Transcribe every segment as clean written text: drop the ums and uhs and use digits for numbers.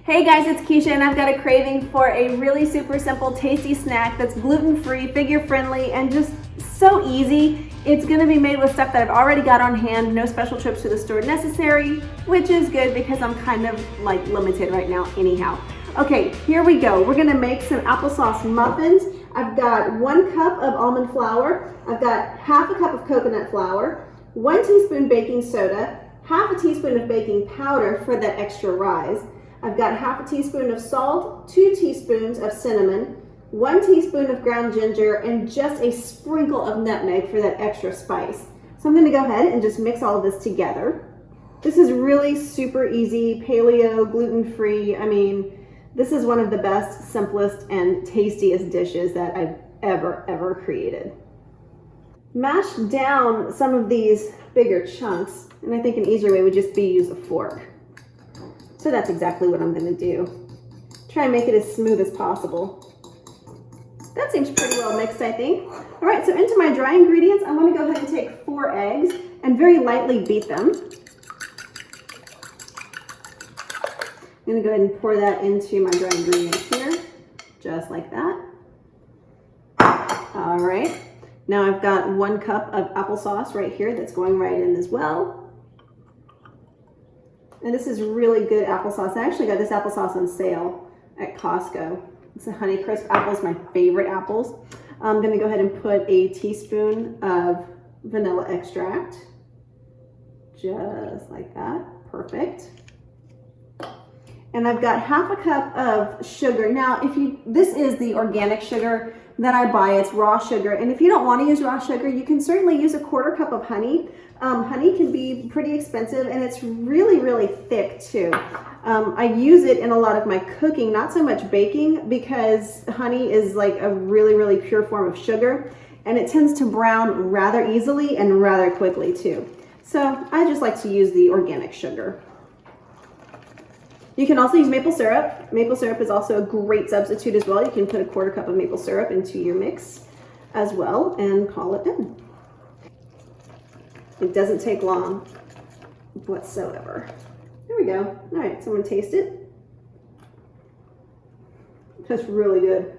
Hey guys, it's Keisha and I've got a craving for a really super simple, tasty snack that's gluten-free, figure-friendly, and just so easy. It's gonna be made with stuff that I've already got on hand, no special trips to the store necessary, which is good because I'm kind of like limited right now anyhow. Okay, here we go. We're gonna make some applesauce muffins. I've got 1 cup of almond flour. I've got half a cup of coconut flour, 1 teaspoon baking soda, half a teaspoon of baking powder for that extra rise. I've got half a teaspoon of salt, 2 teaspoons of cinnamon, 1 teaspoon of ground ginger, and just a sprinkle of nutmeg for that extra spice. So I'm gonna go ahead and just mix all of this together. This is really super easy, paleo, gluten-free. I mean, this is one of the best, simplest, and tastiest dishes that I've ever created. Mash down some of these bigger chunks, and I think an easier way would just be use a fork. So that's exactly what I'm gonna do. Try and make it as smooth as possible. That seems pretty well mixed, I think. All right, so into my dry ingredients, I wanna go ahead and take 4 eggs and very lightly beat them. I'm gonna go ahead and pour that into my dry ingredients here, just like that. All right, now I've got 1 cup of applesauce right here that's going right in as well. And this is really good applesauce. I actually got this applesauce on sale at Costco. It's a Honeycrisp apple, it's my favorite apples. I'm gonna go ahead and put a teaspoon of vanilla extract, just like that, perfect. And I've got half a cup of sugar. Now, this is the organic sugar that I buy, it's raw sugar. And if you don't want to use raw sugar, you can certainly use a 1/4 cup of honey. Honey can be pretty expensive and it's really, really thick too. I use it in a lot of my cooking, not so much baking, because honey is like a really, really pure form of sugar and it tends to brown rather easily and rather quickly too. So I just like to use the organic sugar. You can also use maple syrup. Maple syrup is also a great substitute as well. You can put a 1/4 cup of maple syrup into your mix as well and call it done. It doesn't take long whatsoever. There we go. All right, so I'm gonna taste it. That's really good.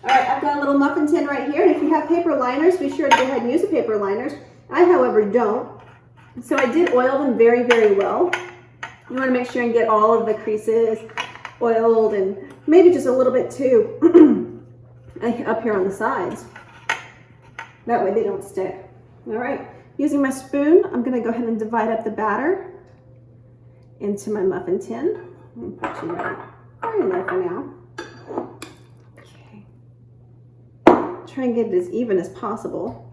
All right, I've got a little muffin tin right here, and if you have paper liners, be sure to go ahead and use the paper liners. I, however, don't. So I did oil them very, very well. You wanna make sure and get all of the creases oiled and maybe just a little bit too up here on the sides. That way they don't stick. All right. Using my spoon, I'm gonna go ahead and divide up the batter into my muffin tin. I'm gonna put you right in there for now. Okay. Try and get it as even as possible.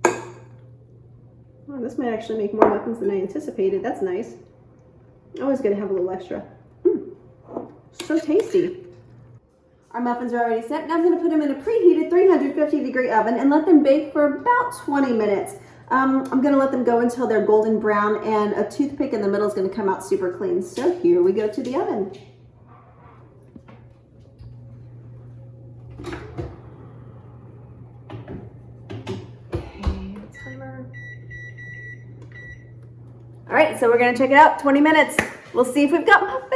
Oh, this might actually make more muffins than I anticipated. That's nice. Always gonna have a little extra. So tasty. Our muffins are already set. Now I'm gonna put them in a preheated 350-degree oven and let them bake for about 20 minutes. I'm gonna let them go until they're golden brown and a toothpick in the middle is gonna come out super clean. So here we go to the oven. Okay, timer. All right, so we're gonna check it out, 20 minutes. We'll see if we've got muffins.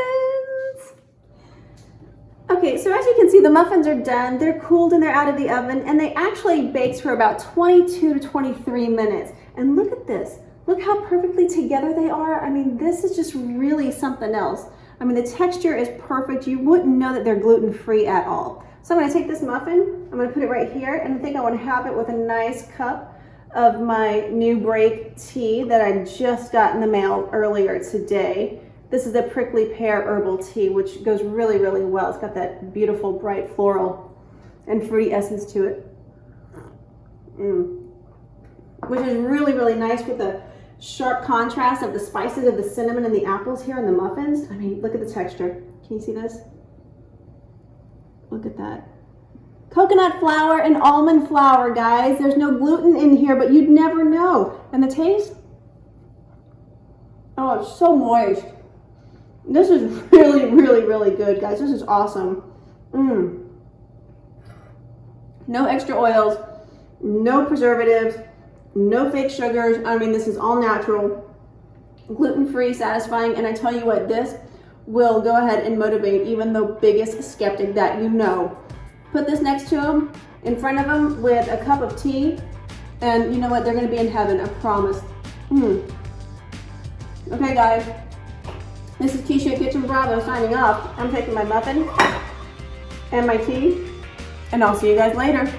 Okay, so as you can see, the muffins are done. They're cooled and they're out of the oven, and they actually baked for about 22 to 23 minutes. And look at this. Look how perfectly together they are. I mean, this is just really something else. I mean, the texture is perfect. You wouldn't know that they're gluten-free at all. So I'm gonna take this muffin, I'm gonna put it right here, and I think I wanna have it with a nice cup of my new break tea that I just got in the mail earlier today. This is the prickly pear herbal tea, which goes really, really well. It's got that beautiful, bright floral and fruity essence to it. Which is really, really nice with the sharp contrast of the spices of the cinnamon and the apples here in the muffins. I mean, look at the texture. Can you see this? Look at that. Coconut flour and almond flour, guys. There's no gluten in here, but you'd never know. And the taste? Oh, it's so moist. This is really, really, really good, guys. This is awesome. No extra oils, no preservatives, no fake sugars. I mean, this is all natural, gluten-free, satisfying, and I tell you what, this will go ahead and motivate even the biggest skeptic that you know. Put this next to them, in front of them with a cup of tea, and you know what? They're gonna be in heaven, I promise. Okay guys, this is Keisha Kitchen Bravo signing off. I'm taking my muffin and my tea, and I'll see you guys later.